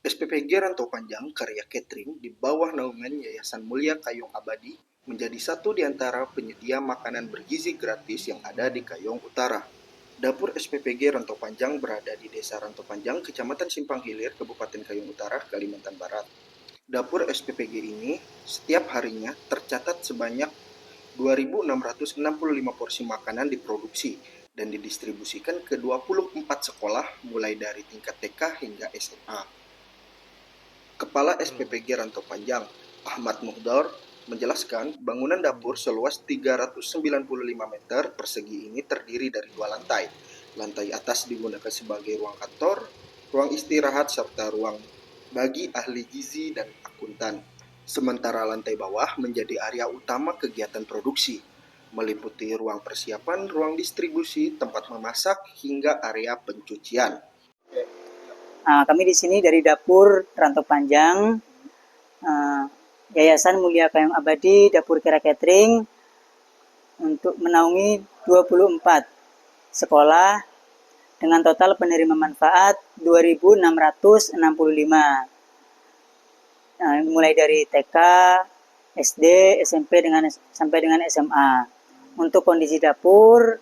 SPPG Rantau Panjang Karya Catering di bawah naungan Yayasan Mulia Kayong Abadi menjadi satu di antara penyedia makanan bergizi gratis yang ada di Kayong Utara. Dapur SPPG Rantau Panjang berada di Desa Rantau Panjang, Kecamatan Simpang Hilir, Kabupaten Kayong Utara, Kalimantan Barat. Dapur SPPG ini setiap harinya tercatat sebanyak 2.665 porsi makanan diproduksi dan didistribusikan ke 24 sekolah mulai dari tingkat TK hingga SMA. Kepala SPPG Rantau Panjang, Ahmad Muhdor, menjelaskan bangunan dapur seluas 395 meter persegi ini terdiri dari 2 lantai. Lantai atas digunakan sebagai ruang kantor, ruang istirahat, serta ruang bagi ahli gizi dan akuntan. Sementara lantai bawah menjadi area utama kegiatan produksi, meliputi ruang persiapan, ruang distribusi, tempat memasak, hingga area pencucian. Kami di sini dari Dapur Rantau Panjang, Yayasan Mulia Kayong Abadi, Dapur Karya Catering, untuk menaungi 24 sekolah dengan total penerima manfaat 2.665. Mulai dari TK, SD, SMP sampai dengan SMA. Untuk kondisi dapur,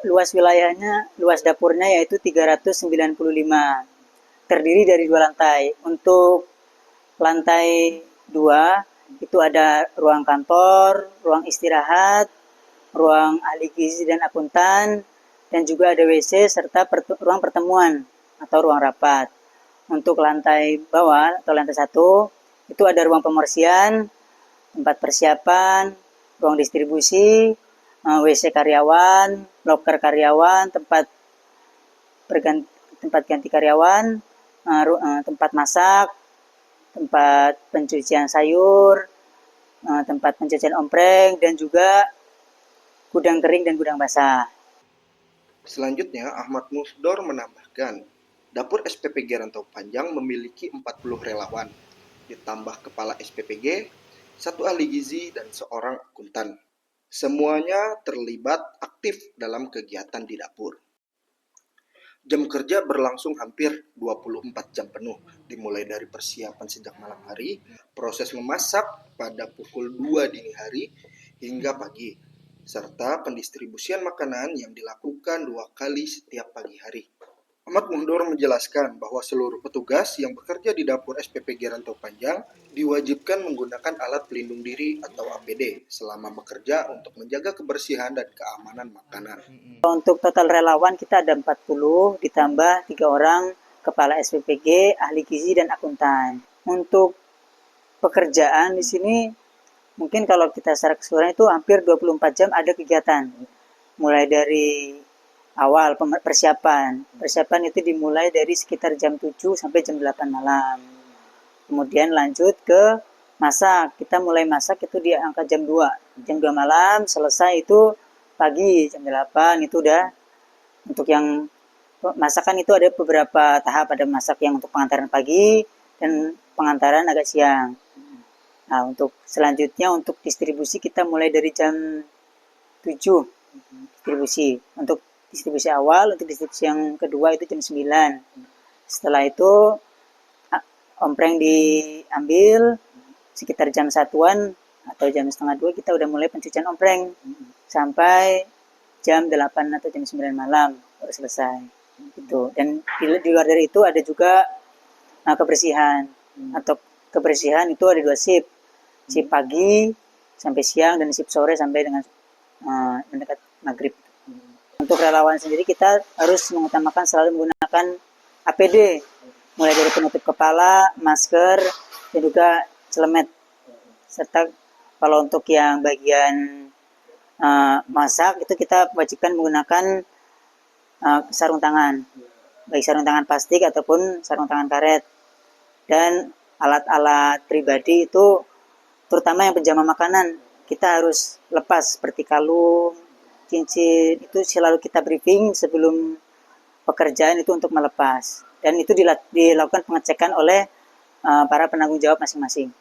luas wilayahnya, luas dapurnya yaitu 395. Terdiri dari 2 lantai. Untuk lantai 2 itu ada ruang kantor, ruang istirahat, ruang ahli gizi dan akuntan, dan juga ada WC serta ruang pertemuan atau ruang rapat. Untuk lantai bawah atau lantai 1 itu ada ruang pembersihan, tempat persiapan, ruang distribusi, WC karyawan, loker karyawan, tempat ganti karyawan, tempat masak, tempat pencucian sayur, tempat pencucian ompreng, dan juga gudang kering dan gudang basah. Selanjutnya, Ahmad Musdor menambahkan, Dapur SPPG Rantau Panjang memiliki 40 relawan, ditambah kepala SPPG, 1 ahli gizi, dan seorang akuntan. Semuanya terlibat aktif dalam kegiatan di dapur. Jam kerja berlangsung hampir 24 jam penuh, dimulai dari persiapan sejak malam hari, proses memasak pada pukul 2 dini hari hingga pagi, serta pendistribusian makanan yang dilakukan 2 kali setiap pagi hari. Ahmad Mundur menjelaskan bahwa seluruh petugas yang bekerja di dapur SPPG Rantau Panjang diwajibkan menggunakan alat pelindung diri atau APD selama bekerja untuk menjaga kebersihan dan keamanan makanan. Untuk total relawan kita ada 40 ditambah 3 orang kepala SPPG, ahli gizi dan akuntan. Untuk pekerjaan di sini mungkin kalau kita secara keseluruhan itu hampir 24 jam ada kegiatan. Mulai dari awal persiapan itu dimulai dari sekitar jam 7 sampai jam 8 malam. Kemudian lanjut ke masak. Kita mulai masak itu di angka jam 2. Jam 2 malam, selesai itu pagi jam 8 itu udah. Untuk yang masakan itu ada beberapa tahap, ada masak yang untuk pengantaran pagi dan pengantaran agak siang. Nah, untuk selanjutnya untuk distribusi kita mulai dari jam 7 distribusi. Untuk distribusi awal, untuk distribusi yang kedua itu jam 9. Setelah itu ompreng diambil sekitar jam 1-an atau jam setengah 2 kita udah mulai pencucian ompreng sampai jam 8 atau jam 9 malam baru selesai. Gitu. Dan di luar dari itu ada juga kebersihan. Atau kebersihan itu ada 2 shift. Shift pagi sampai siang dan shift sore sampai dengan mendekat maghrib. Untuk relawan sendiri kita harus mengutamakan selalu menggunakan APD, mulai dari penutup kepala, masker, dan juga celemet. Serta kalau untuk yang bagian masak itu kita wajibkan menggunakan sarung tangan, baik sarung tangan plastik ataupun sarung tangan karet. Dan alat-alat pribadi itu terutama yang penjama makanan kita harus lepas seperti kalung, cincin, itu selalu kita briefing sebelum pekerjaan itu untuk melepas. Dan itu dilakukan pengecekan oleh para penanggung jawab masing-masing.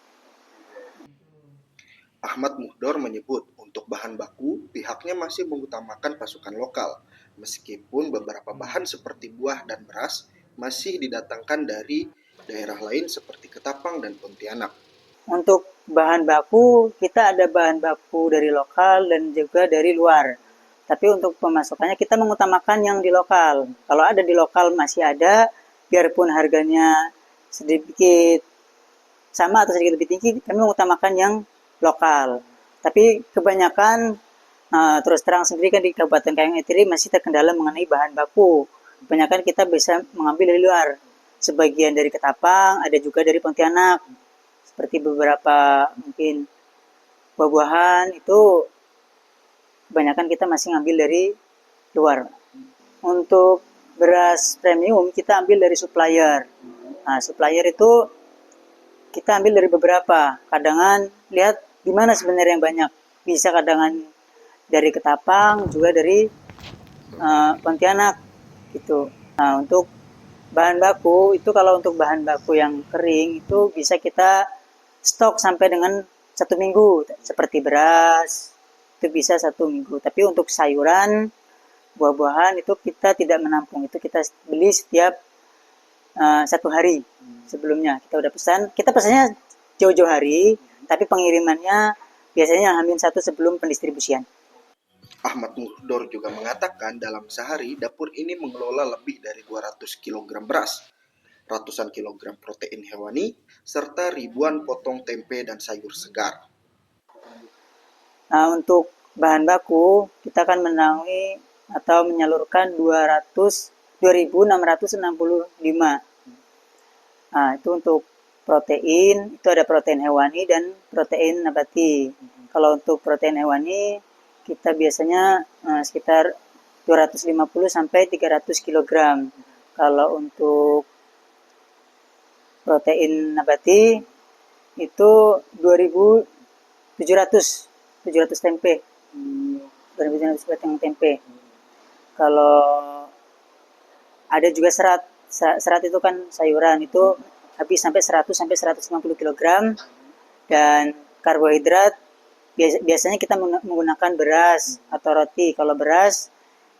Ahmad Muhdor menyebut untuk bahan baku pihaknya masih mengutamakan pasukan lokal, meskipun beberapa bahan seperti buah dan beras masih didatangkan dari daerah lain seperti Ketapang dan Pontianak. Untuk bahan baku, kita ada bahan baku dari lokal dan juga dari luar. Tapi untuk pemasukannya kita mengutamakan yang di lokal. Kalau ada di lokal masih ada, biarpun harganya sedikit sama atau sedikit lebih tinggi, kami mengutamakan yang lokal. Tapi kebanyakan terus terang sendiri kan di Kabupaten Kayong Etiri masih terkendala mengenai bahan baku. Kebanyakan kita bisa mengambil dari luar. Sebagian dari Ketapang, ada juga dari Pontianak. Seperti beberapa mungkin buah-buahan itu kebanyakan kita masih ngambil dari luar. Untuk beras premium kita ambil dari supplier. Nah, supplier itu kita ambil dari beberapa. Kadangan lihat di mana sebenarnya yang banyak. Bisa kadangan dari Ketapang, juga dari Pontianak gitu. Nah, untuk bahan baku itu, kalau untuk bahan baku yang kering itu bisa kita stok sampai dengan 1 minggu, seperti beras itu bisa 1 minggu. Tapi untuk sayuran, buah-buahan itu kita tidak menampung, itu kita beli setiap 1 hari sebelumnya. Kita udah pesan, kita pesannya jauh-jauh hari, tapi pengirimannya biasanya H-1 sebelum pendistribusian. Ahmad Musdor juga mengatakan dalam sehari dapur ini mengelola lebih dari 200 kg beras, ratusan kilogram protein hewani, serta ribuan potong tempe dan sayur segar. Nah, untuk bahan baku, kita akan menaungi atau menyalurkan 2.665. Nah, itu untuk protein, itu ada protein hewani dan protein nabati. Kalau untuk protein hewani, kita biasanya sekitar 250 sampai 300 kg. Kalau untuk protein nabati itu 2.700 tempe. 2.700 batang tempe. Kalau ada juga serat. Serat itu kan sayuran, itu habis sampai 100 sampai 150 kg. Dan karbohidrat biasanya kita menggunakan beras atau roti. Kalau beras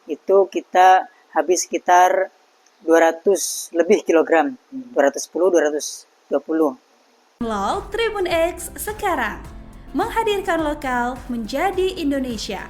itu kita habis sekitar 200 lebih kilogram, 210, 220. Download Tribun X sekarang, menghadirkan lokal menjadi Indonesia.